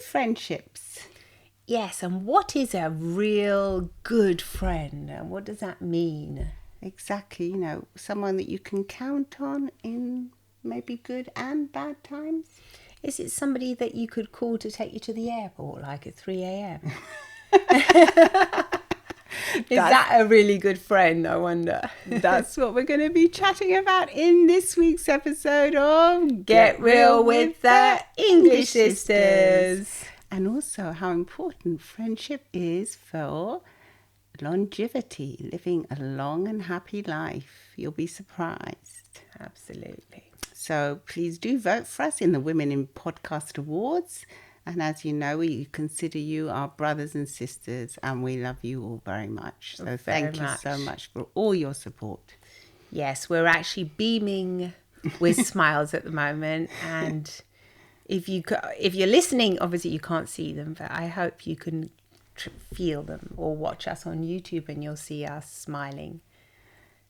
friendships. Yes, and what is a real good friend? And what does that mean? Exactly, someone that you can count on in maybe good and bad times. Is it somebody that you could call to take you to the airport, like at 3 a.m.? Is that a really good friend, I wonder? That's what we're going to be chatting about in this week's episode of Get Real with the English Sisters. And also how important friendship is for longevity, living a long and happy life. You'll be surprised. Absolutely. So please do vote for us in the Women in Podcast Awards. And as you know, we consider you our brothers and sisters, and we love you all very much. So thank you so much for all your support. Yes, we're actually beaming with smiles at the moment. And if you're listening, obviously you can't see them, but I hope you can feel them or watch us on YouTube and you'll see us smiling.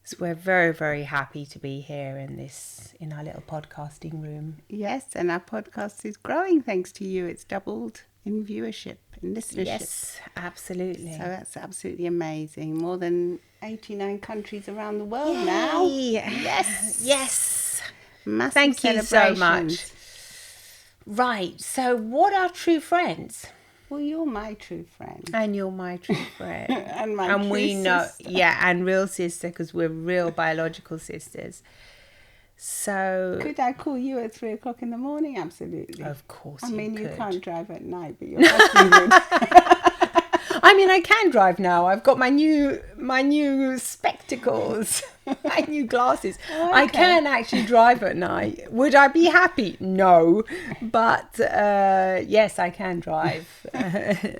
So we're very, very happy to be here in our little podcasting room. Yes, and our podcast is growing thanks to you. It's doubled in viewership, in listenership. Yes, absolutely. So that's absolutely amazing. More than 89 countries around the world now. Yes. Yes. Massive Thank you so much. Right, so what are true friends? Well, you're my true friend. And you're my true friend. And my true we know, sister. yeah, and real sister, because we're real biological sisters. So could I call you at 3 o'clock in the morning? Absolutely. Of course I mean, you you could. can't drive at night, but your husband would. I mean, I can drive now. I've got my new spectacles, my new glasses. Oh, I okay. can actually drive at night. Would I be happy? No, but yes, I can drive.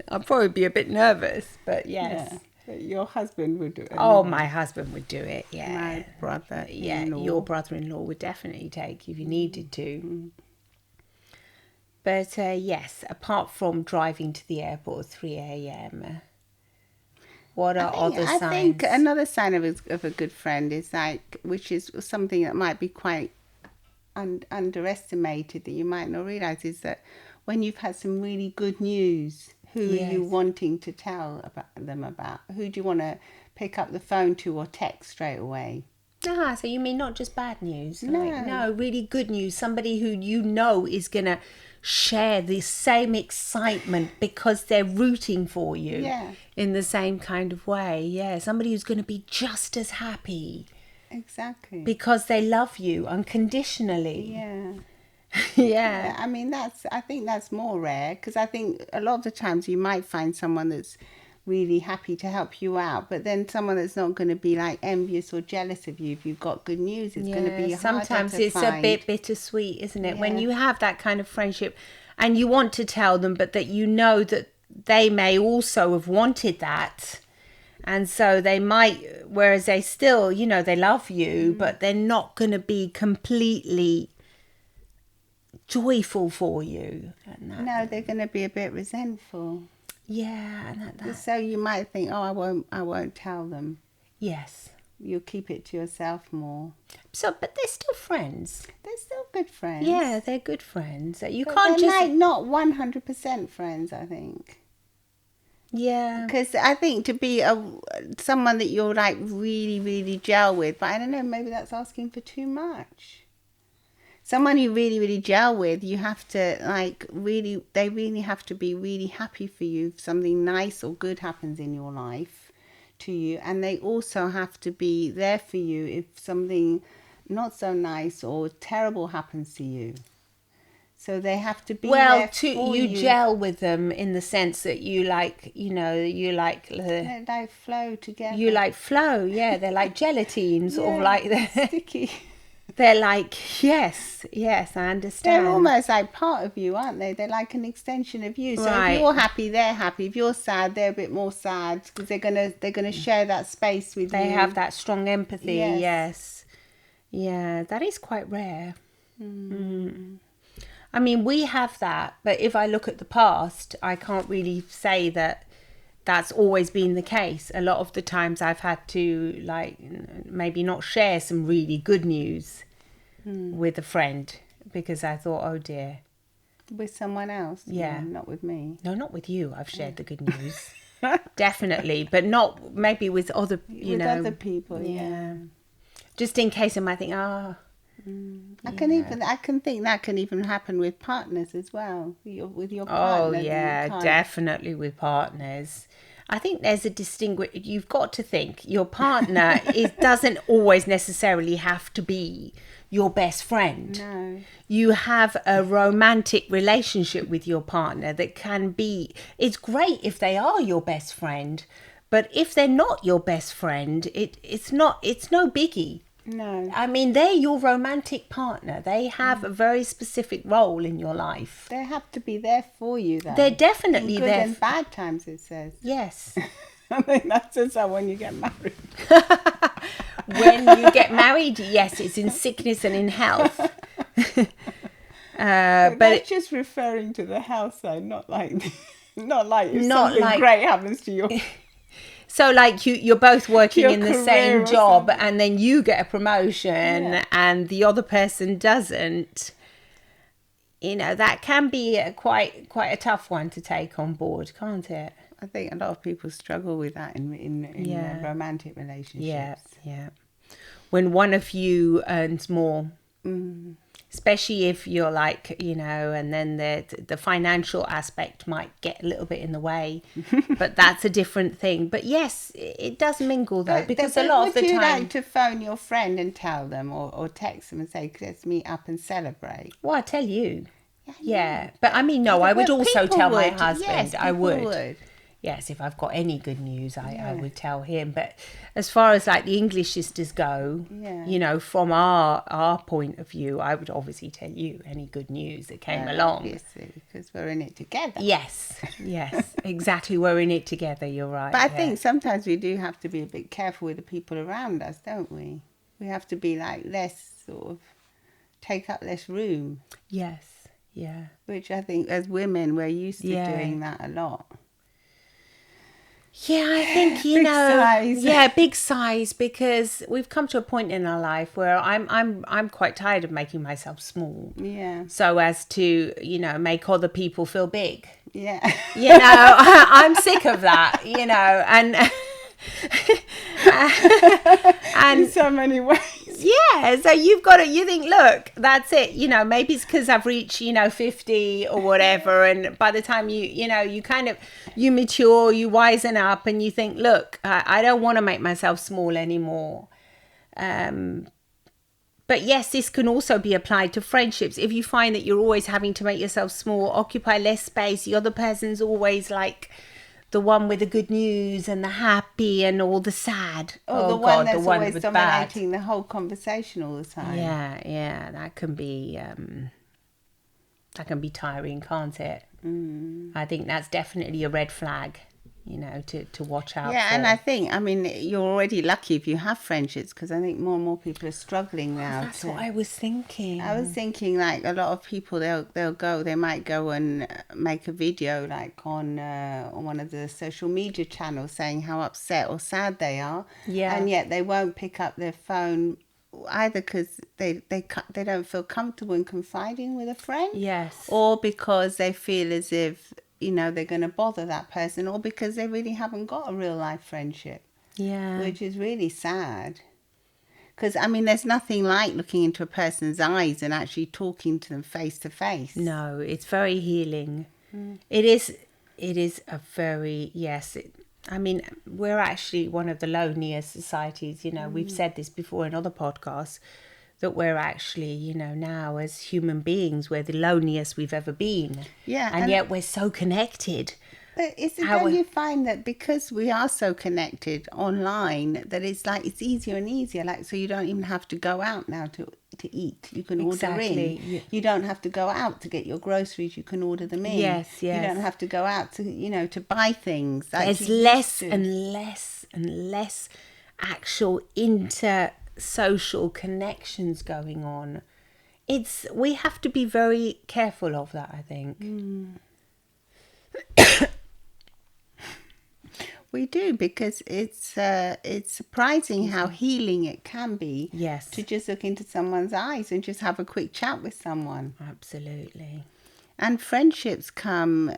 I'll probably be a bit nervous, but yes. Yeah, but your husband would do it. Oh, my husband would do it. Yeah, My brother. yeah, your brother-in-law would definitely take if you needed to. But yes, apart from driving to the airport at 3 a.m., what are other signs? I think another sign of a good friend is which is something that might be quite underestimated that you might not realise, is that when you've had some really good news, who are you wanting to tell them about? Who do you want to pick up the phone to or text straight away? Ah, so you mean not just bad news? No. No, really good news. Somebody who you know is going to share the same excitement because they're rooting for you in the same kind of way. Yeah, somebody who's going to be just as happy. Exactly. Because they love you unconditionally. Yeah. Yeah. I mean, I think that's more rare, because I think a lot of the times you might find someone that's really happy to help you out, but then someone that's not going to be like envious or jealous of you if you've got good news. It's going to be sometimes harder to it's find. a bit bittersweet, isn't it? Yeah. When you have that kind of friendship and you want to tell them, but that you know that they may also have wanted that, and so they might, whereas they still, they love you, but they're not going to be completely joyful for you. No, they're going to be a bit resentful. Yeah, so you might think, oh, I won't tell them. Yes. You'll keep it to yourself more. So, but they're still friends. They're still good friends. Yeah, they're good friends. You but can't they're just like not 100% friends, I think. Yeah. Because I think to be someone that you're like really, really gel with, but I don't know, maybe that's asking for too much. Someone you really, really gel with, you have to they really have to be really happy for you if something nice or good happens in your life to you. And they also have to be there for you if something not so nice or terrible happens to you. So they have to be there for you. You gel with them in the sense that you flow together. You like flow, yeah. They're like gelatines or like they're sticky. They're like, yes, I understand. They're almost like part of you, aren't they? They're like an extension of you. So if you're happy, they're happy. If you're sad, they're a bit more sad because they're gonna share that space with you. They have that strong empathy. Yes. Yeah, that is quite rare. I mean, we have that, but if I look at the past, I can't really say that that's always been the case. A lot of the times I've had to maybe not share some really good news with a friend because I thought, oh dear, with someone else. Yeah. Not with me. No, not with you. I've shared the good news. Definitely, but not maybe with other, With other people, yeah. Just in case I might think, oh, I can think that can even happen with partners as well. With your partner. oh yeah, definitely with partners. I think there's a you've got to think your partner doesn't always necessarily have to be your best friend. No. You have a romantic relationship with your partner that can be, it's great if they are your best friend, but if they're not your best friend, it's no biggie. No. I mean, they're your romantic partner. They have a very specific role in your life. They have to be there for you, though. They're definitely in good there. and bad times, it says. Yes. I mean, that's just how when you get married. When you get married, yes, it's in sickness and in health. But that's just referring to the health side, not like if something great happens to you. So like you're both working Your in the career same or job something. and then you get a promotion and the other person doesn't. You know, that can be quite a tough one to take on board, can't it? I think a lot of people struggle with that in romantic relationships. Yeah. When one of you earns more, especially if you're like, you know, and then the financial aspect might get a little bit in the way, but that's a different thing. But yes, it does mingle though, because a lot of the time. Would you like to phone your friend and tell them, or text them and say, let's meet up and celebrate? Well, I tell you. Yeah. But I mean, no, I would also tell my husband. Yes, I would. Yes, if I've got any good news, I would tell him. But as far as like the English sisters go, you know, from our point of view, I would obviously tell you any good news that came along. Obviously, because we're in it together. Yes, exactly. We're in it together. You're right. But I think sometimes we do have to be a bit careful with the people around us, don't we? We have to be like less sort of take up less room. Yes. Yeah. Which I think as women, we're used to doing that a lot. Yeah, I think, you big know, size. big size, because we've come to a point in our life where I'm quite tired of making myself small. Yeah. So as to, you know, make other people feel big. Yeah. You know, I'm sick of that, you know, and in so many ways. Yeah, so you think, look, that's it, you know, maybe it's because I've reached, you know, 50 or whatever, and by the time you mature, you wisen up and you think, look, I don't want to make myself small anymore. But yes, this can also be applied to friendships. If you find that you're always having to make yourself small, occupy less space, the other person's always like the one with the good news and the happy and all the sad. Or the one that's always dominating the whole conversation all the time. Yeah, that can be tiring, can't it? I think that's definitely a red flag, you know, to watch out for. Yeah, and I think, I mean, you're already lucky if you have friendships, because I think more and more people are struggling now. That's what I was thinking. I was thinking, like, a lot of people, they might go and make a video, like, on one of the social media channels saying how upset or sad they are. Yeah. And yet they won't pick up their phone either because they don't feel comfortable in confiding with a friend. Yes. Or because they feel as if, you know, they're going to bother that person, or because they really haven't got a real life friendship. Yeah. Which is really sad. Because, I mean, there's nothing like looking into a person's eyes and actually talking to them face to face. No, it's very healing. It is a very, I mean, we're actually one of the loneliest societies, you know, we've said this before in other podcasts, that we're actually, you know, now as human beings, we're the loneliest we've ever been. Yeah. And yet we're so connected. But don't you find that because we are so connected online, that it's like it's easier and easier, like, so you don't even have to go out now to eat. You can order in. Yeah. You don't have to go out to get your groceries. You can order them in. Yes. You don't have to go out to, you know, to buy things. Like there's less and less actual inter-social connections going on. We have to be very careful of that, I think. We do, because it's surprising how healing it can be. Yes. To just look into someone's eyes and just have a quick chat with someone. Absolutely. And friendships come,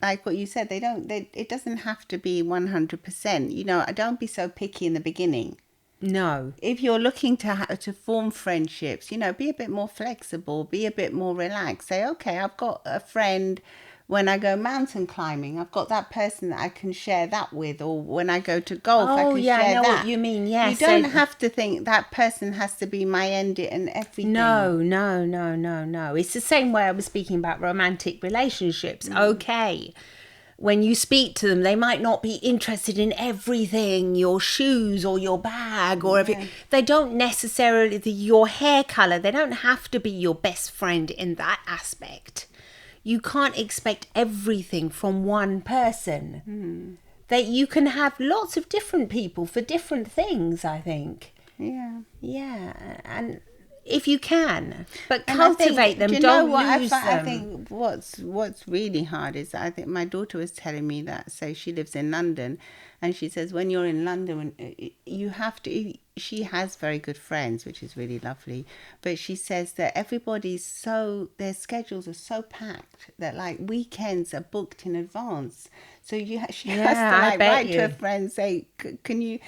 like what you said, it doesn't have to be 100%. You know, don't be so picky in the beginning. No. If you're looking to form friendships, you know, be a bit more flexible, be a bit more relaxed. Say, okay, I've got a friend when I go mountain climbing. I've got that person that I can share that with, or when I go to golf, I Oh, can yeah, I share know that. what you mean. You Yes. don't have to think that person has to be my end and everything. No. It's the same way I was speaking about romantic relationships. Okay. When you speak to them, they might not be interested in everything, your shoes or your bag or everything. They don't necessarily, your hair color, they don't have to be your best friend in that aspect. You can't expect everything from one person. That you can have lots of different people for different things, I think. Yeah. Yeah, and if you can, but And I think, cultivate them, do you don't know what lose I them. think what's really hard is I think my daughter was telling me that. So she lives in London, and she says when you're in London, you have to. She has very good friends, which is really lovely. But she says that their schedules are so packed that like weekends are booked in advance. So she has to I like bet write to you. her friend, say, can you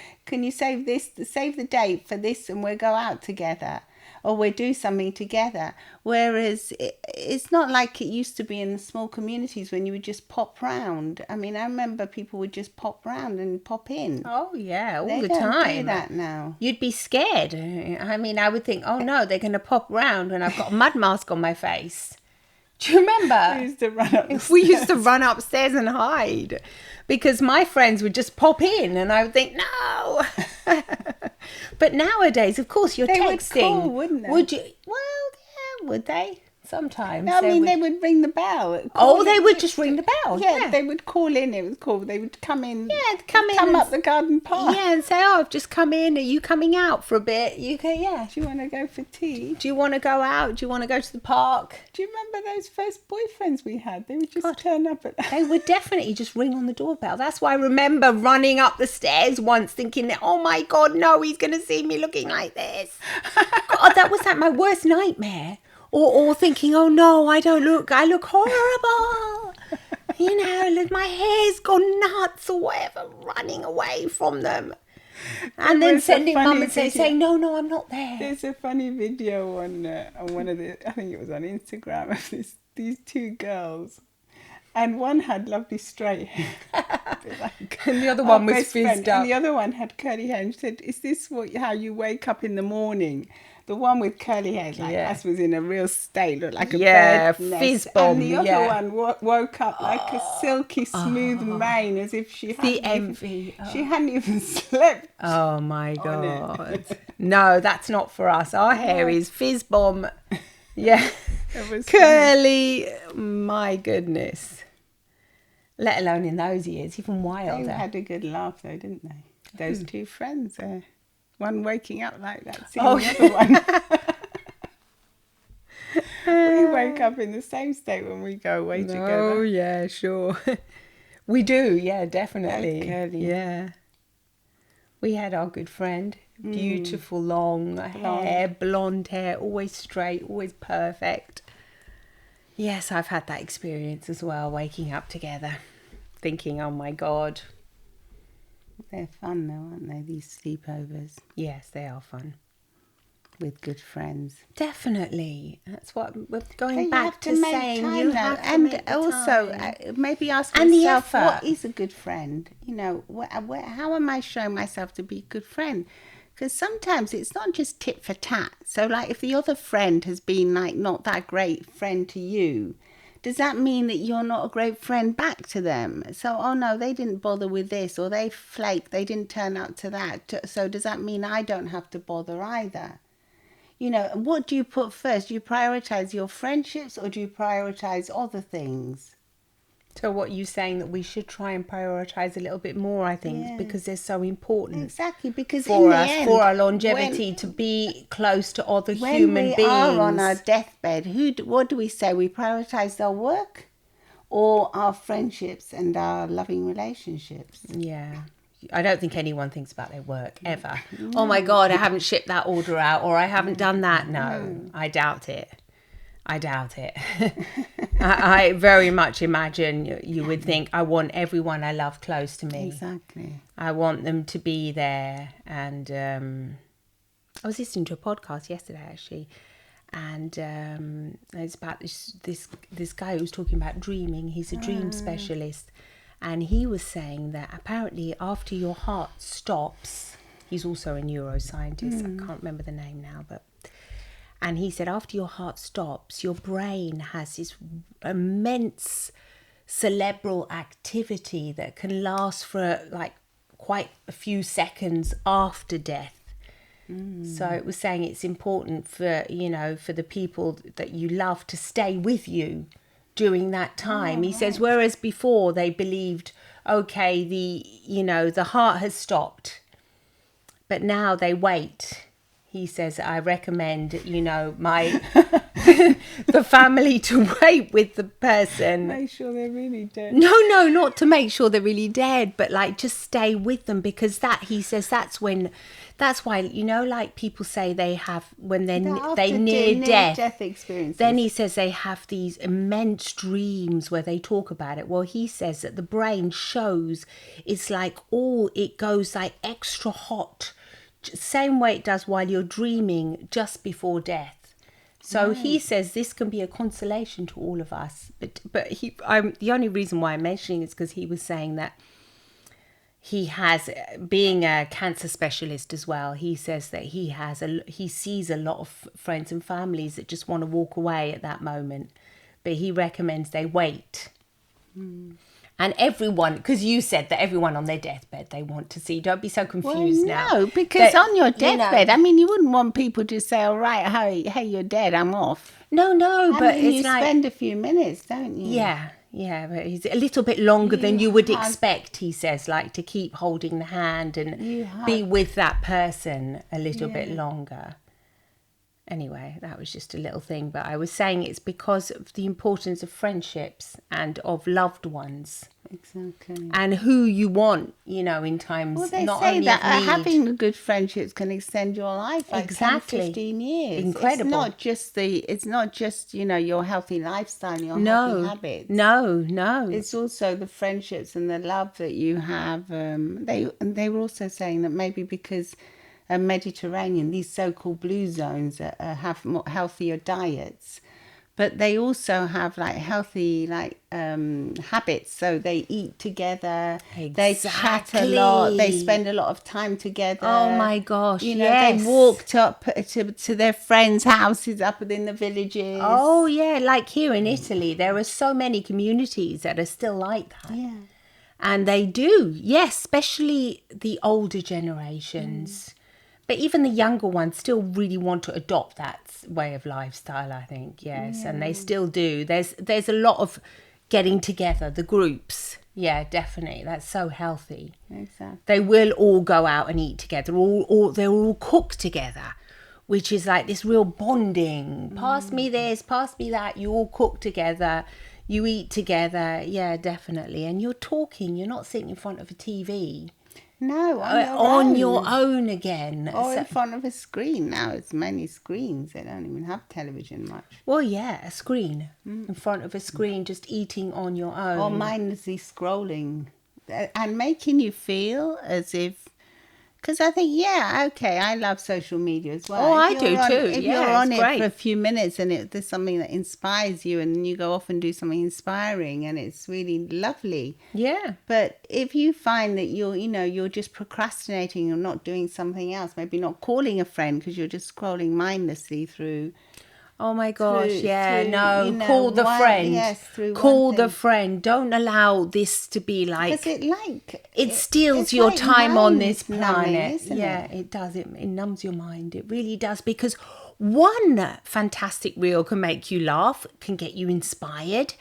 save the date for this, and we'll go out together, or we'll do something together. Whereas it's not like it used to be in the small communities when you would just pop round. I mean, I remember people would just pop round and pop in. Oh yeah, all They the don't do time. that now. You'd be scared. I mean, I would think, oh no, they're going to pop round when I've got a mud mask on my face. Do you remember? We used to run up the We used to stairs. run upstairs and hide because my friends would just pop in and I would think, no. But nowadays, of course, you're They would texting. call, wouldn't they? Would you? Well, yeah, would they? Sometimes. No, I mean, they would ring the bell. Oh, they would just ring the bell. Yeah, Yeah. they would call in. It was called. They would come in. Yeah, come in up and- the garden path. Yeah, and say, oh, I've just come in. Are you coming out for a bit? You can, yeah. Do you want to go for tea? Do you want to go out? Do you want to go to the park? Do you remember those first boyfriends we had? They would just turn up at. They would definitely just ring on the doorbell. That's why I remember running up the stairs once thinking, oh my God, no, he's going to see me looking like this. God, that was like my worst nightmare. Or thinking, oh no, I look horrible. You know, my hair's gone nuts or whatever, running away from them. And then was a sending funny mum and video. saying, no, I'm not there. There's a funny video on one of the. I think it was on Instagram of these two girls, and one had lovely straight hair, And the other our one was best friend, fizzed up. and the other one had curly hair. And she said, "Is this how you wake up in the morning?" The one with curly hair, like Yeah. us, was in a real state, looked like a Yeah, bird nest. fizz bomb, And the other yeah. one woke up like a silky smooth mane, as if she hadn't even, envy. she hadn't even slept. Oh my on God. No, that's not for us. Our hair is fizz bomb. Yeah. It was Curly. My goodness. Let alone in those years, even They wilder. had a good laugh though, didn't they? Those two friends there. One waking up like that, seeing Oh, the other one. We wake up in the same state when we go away Oh, together. yeah, sure. We do, yeah, definitely. curly. Yeah. We had our good friend. Beautiful long hair, blonde hair, always straight, always perfect. Yes, I've had that experience as well, waking up together, thinking, oh my God. They're fun though, aren't they? These sleepovers Yes, they are fun. with good friends. Definitely. That's what we're But going you back have to make saying. time, You though. have to and make the also time. maybe ask And the yourself, what effort. is a good friend? You know, how am I showing myself to be a good friend? Because sometimes it's not just tit for tat. So, like, if the other friend has been like not that great friend to you, does that mean that you're not a great friend back to them? So, oh no, they didn't bother with this, or they flaked, they didn't turn up to that. So, does that mean I don't have to bother either? You know, what do you put first? Do you prioritize your friendships, or do you prioritize other things? So what you're saying that we should try and prioritize a little bit more, I think, Yeah. because they're so important Exactly, because for in the us, end, for our longevity, to be close to other when human we beings. are on our deathbed, what do we say? We prioritize our work or our friendships and our loving relationships? Yeah. I don't think anyone thinks about their work ever. Oh my God, I haven't shipped that order out, or I haven't done that. No, I doubt it. I doubt it. I very much imagine you would think, I want everyone I love close to me. Exactly. I want them to be there. And I was listening to a podcast yesterday, actually, and it's about this guy who was talking about dreaming. He's a dream specialist, and he was saying that apparently after your heart stops, he's also a neuroscientist. I can't remember the name now, and he said after your heart stops, your brain has this immense cerebral activity that can last for like quite a few seconds after death. So it was saying it's important for, for the people that you love to stay with you during that time. He says, whereas before they believed, okay, the heart has stopped, but now they wait. He says, I recommend, my the family to wait with the person. Make sure they're really dead. No, not to make sure they're really dead, but like just stay with them, because he says that's why, like people say they have, when they near death experiences. Then he says they have these immense dreams where they talk about it. Well, he says that the brain shows it's like, it goes like extra hot, same way it does while you're dreaming just before death. So he says this can be a consolation to all of us. But the only reason why I'm mentioning it is because he was saying that he has, being a cancer specialist as well, he says that he sees a lot of friends and families that just want to walk away at that moment. But he recommends they wait. And everyone, because you said that everyone on their deathbed they want to see. Don't be so confused now. No, because on your deathbed, I mean, you wouldn't want people to say, all right, hey, you're dead, I'm off. No, but mean, it's you like... spend a few minutes, don't you? Yeah, but it's a little bit longer than you would expect, he says, like to keep holding the hand and be with that person a little bit longer. Anyway, that was just a little thing, but I was saying it's because of the importance of friendships and of loved ones. Exactly. And who you want, in times well, they not say only that of need. Having good friendships can extend your life like Exactly. 10, 15 years. Incredible. It's not just your healthy lifestyle and your healthy habits. No. It's also the friendships and the love that you have. They were also saying that maybe because Mediterranean, these so-called blue zones have more healthier diets, but they also have like healthy habits. So they eat together, they chat a lot, they spend a lot of time together. Oh my gosh, They walked up to their friends' houses up within the villages. Oh yeah, like here in Italy, there are so many communities that are still like that. Yeah. And they do, yes, especially the older generations. But even the younger ones still really want to adopt that way of lifestyle, I think, yes. And they still do. There's a lot of getting together, the groups. Yeah, definitely. That's so healthy. Exactly. They will all go out and eat together. They'll all cook together, which is like this real bonding. Pass me this, pass me that. You all cook together. You eat together. Yeah, definitely. And you're talking. You're not sitting in front of a TV. No, on your own again. Or in front of a screen. Now it's many screens. They don't even have television much. Well, yeah, a screen. In front of a screen, just eating on your own. Or mindlessly scrolling. And making you feel as if... Because I think, I love social media as well. Oh, I do too. If you're on it great. for a few minutes and there's something that inspires you and you go off and do something inspiring and it's really lovely. Yeah. But if you find that you're just procrastinating or not doing something else, maybe not calling a friend because you're just scrolling mindlessly through... Oh my gosh, call the friend. Yes, through call the friend. Don't allow this to be like... Because it steals your like time on this planet. Numbing, it does. It numbs your mind. It really does. Because one fantastic reel can make you laugh, can get you inspired,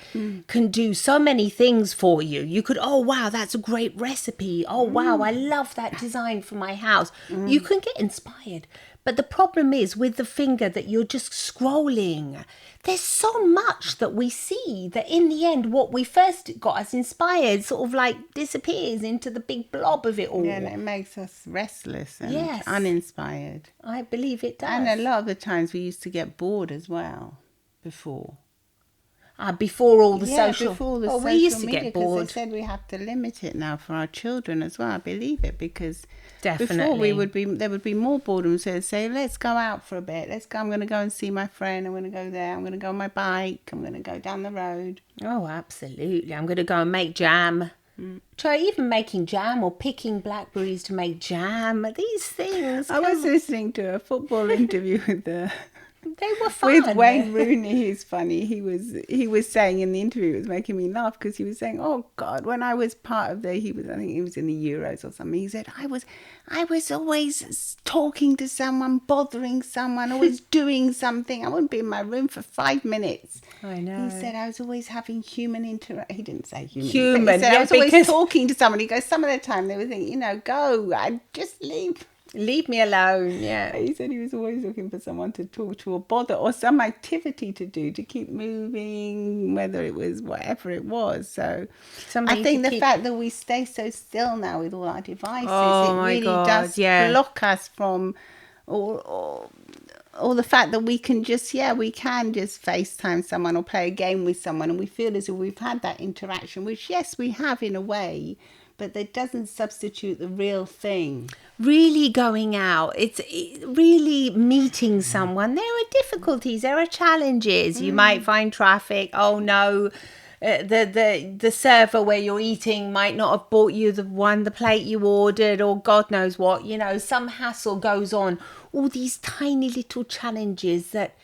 can do so many things for you. You could, oh wow, that's a great recipe. Oh wow, I love that design for my house. You can get inspired. But the problem is with the finger that you're just scrolling. There's so much that we see that in the end, what we first got us inspired sort of like disappears into the big blob of it all. Yeah, and it makes us restless and uninspired. I believe it does. And a lot of the times we used to get bored as well. before. Before all the social. Before the oh, social we used to media, get because bored. they said we have to limit it now for our children as well. I believe it, because before Definitely. there would be more boredom. So they'd say, let's go out for a bit. Let's go. I'm going to go and see my friend. I'm going to go there. I'm going to go on my bike. I'm going to go down the road. Oh, absolutely. I'm going to go and make jam. Try even making jam or picking blackberries to make jam. These things. I was listening to a football interview with They were fun. with Wayne Rooney. He's funny. He was saying in the interview, it was making me laugh, because he was saying, "Oh God, when I was part of I think he was in the Euros or something. He said I was always talking to someone, bothering someone, always doing something. I wouldn't be in my room for 5 minutes." I know. He said I was always having human interaction. He didn't say human. Human, But he said I yeah, was always because- talking to someone. He goes, some of the time they were thinking, go, I'd just leave. Leave me alone. Yeah. He said he was always looking for someone to talk to or bother, or some activity to do to keep moving, whether it was whatever it was. So Something I think to the keep- fact that we stay so still now with all our devices, Oh, it my really God, does yeah. block us from, or the fact that we can just FaceTime someone or play a game with someone, and we feel as if we've had that interaction, which yes, we have in a way, but that doesn't substitute the real thing. Really going out, really meeting someone. There are difficulties, there are challenges. You might find traffic. Oh no, the server where you're eating might not have bought you the plate you ordered, or God knows what. Some hassle goes on. All these tiny little challenges that,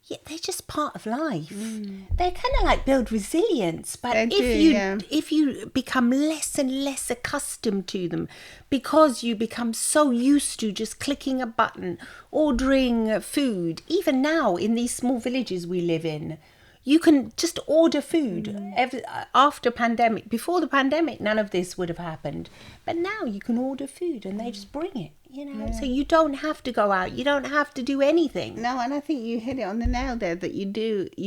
yeah, they're just part of life. They kind of like build resilience, but if you become less and less accustomed to them, because you become so used to just clicking a button, ordering food. Even now in these small villages we live in, you can just order food. After pandemic, before the pandemic, none of this would have happened, but now you can order food and they just bring it. So you don't have to go out, you don't have to do anything. No, and I think you hit it on the nail there, that you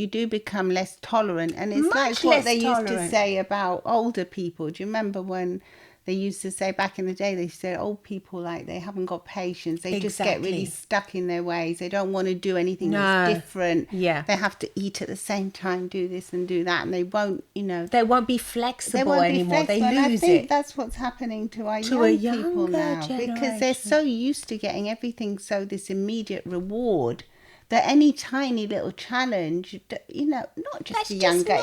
do become less tolerant. And it's Much like what less they used to tolerant. say about older people. Do you remember when they used to say back in the day, they said old people, like, they haven't got patience, they just get really stuck in their ways, they don't want to do anything that's different. They have to eat at the same time, do this and do that, and they won't be flexible anymore. They lose I think it. that's what's happening to our young people now, because they're so used to getting everything, so this immediate reward, that any tiny little challenge, not just the younger,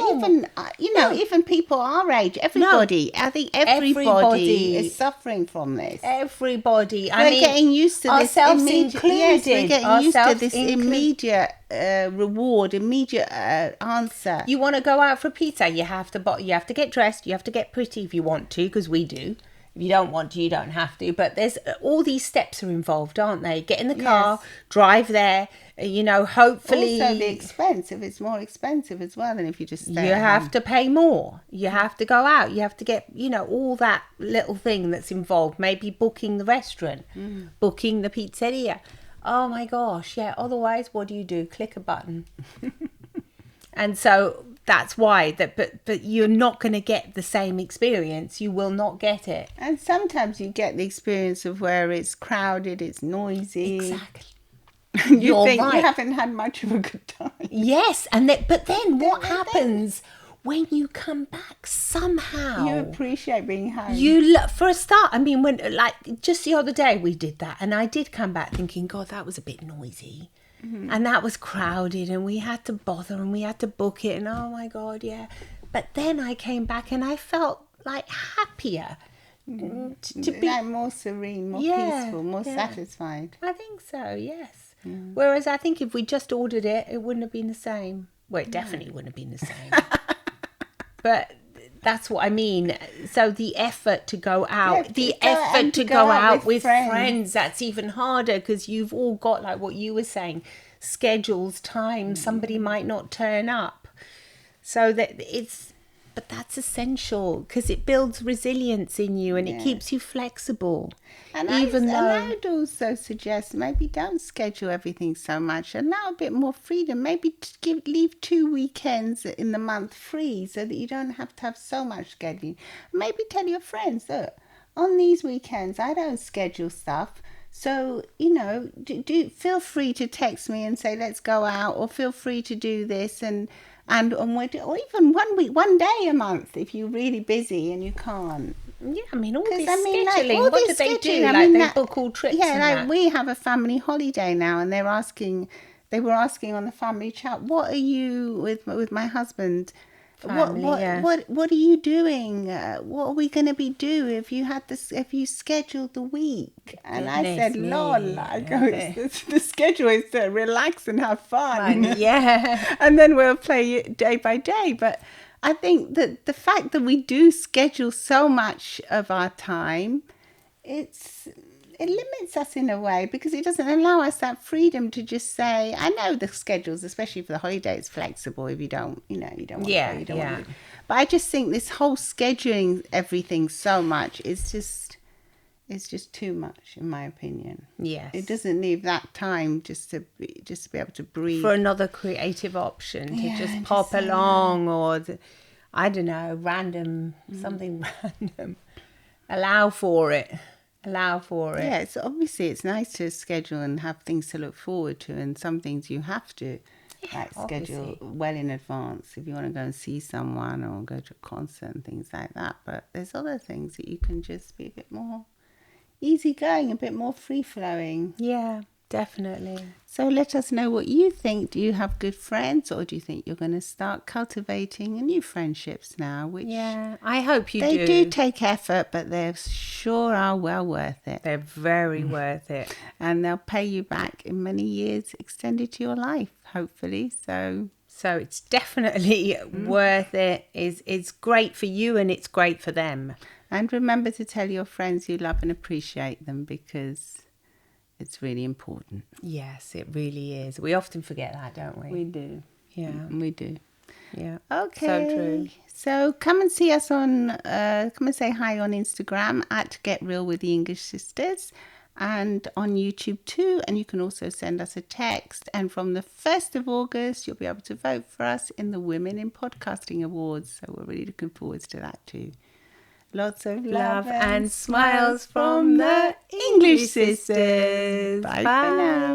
even people our age, everybody, I think everybody is suffering from this. Everybody. We're getting used to this immediate, included. We're getting used to this immediate reward, immediate answer. You want to go out for pizza, you have to get dressed, you have to get pretty if you want to, because we do. If you don't want to, you don't have to. But there's all these steps are involved, aren't they? Get in the car, drive there, hopefully. Also the expense, if it's more expensive as well than if you just stay You at have home. to pay more. You have to go out. You have to get, all that little thing that's involved. Maybe booking the restaurant, booking the pizzeria. Oh my gosh, yeah. Otherwise, what do? Click a button. And so that's why but you're not going to get the same experience. You will not get it. And sometimes you get the experience of where it's crowded, it's noisy. Exactly. You think you haven't had much of a good time. Yes, but then what happens when you come back? Somehow you appreciate being home. For a start, I mean, when, like, just the other day we did that, and I did come back thinking, God, that was a bit noisy. And that was crowded, and we had to bother, and we had to book it, and oh my God, yeah. But then I came back and I felt like happier. To be like more serene, more peaceful, more satisfied. I think so, yes. Whereas I think if we just ordered it, it wouldn't have been the same. Well, it definitely wouldn't have been the same. But that's what I mean. So the effort to go out, to go out with friends, that's even harder, because you've all got, like what you were saying, schedules, time. Somebody might not turn up. So but that's essential, because it builds resilience in you, and it keeps you flexible. And I'd also suggest maybe don't schedule everything so much. Allow a bit more freedom. Maybe leave 2 weekends in the month free, so that you don't have to have so much scheduling. Maybe tell your friends, look, on these weekends I don't schedule stuff. So, do feel free to text me and say, let's go out, or feel free to do this or even 1 week, 1 day a month if you're really busy and you can't. Yeah, I mean, all Because this I mean, like scheduling, all what do this they scheduling, do? I Like mean they that, book all trips yeah, and like that. we have a family holiday now, and they were asking on the family chat, what are you with my husband? Family, yeah. What are you doing? What are we going to be doing if you scheduled the week? And I Goodness said, lol, me. I go, the schedule is to relax and have fun. Yeah. And then we'll play it day by day. But I think that the fact that we do schedule so much of our time, it limits us in a way, because it doesn't allow us that freedom to just say, I know the schedules, especially for the holiday, it's flexible. If you don't, you don't want to go, Yeah, you don't want yeah. to do. But I just think this whole scheduling everything so much is just, it's just too much, in my opinion. Yes. It doesn't leave that time just to be able to breathe. For another creative option to Yeah, just and pop just say, along or, I don't know, something random. Allow for it. Allow for it. Yeah, so obviously it's nice to schedule and have things to look forward to, and some things you have to like schedule obviously. well in advance if you want to go and see someone or go to a concert and things like that. But there's other things that you can just be a bit more easygoing, a bit more free flowing. Yeah, definitely. So let us know what you think. Do you have good friends, or do you think you're going to start cultivating new friendships now? Which Yeah, I hope you they do take effort, but they sure are well worth it. They're very worth it. And they'll pay you back in many years extended to your life, hopefully. So it's definitely worth it. It's great for you and it's great for them. and remember to tell your friends you love and appreciate them, because it's really important. Yes, it really is. We often forget that, don't we? We do. Yeah. We do. Yeah. Okay. So true. So come and see us come and say hi on Instagram at Get Real with the English Sisters, and on YouTube too. And you can also send us a text. And from the 1st of August, you'll be able to vote for us in the Women in Podcasting Awards. So we're really looking forward to that too. Lots of love and smiles from the English Sisters. Bye for now.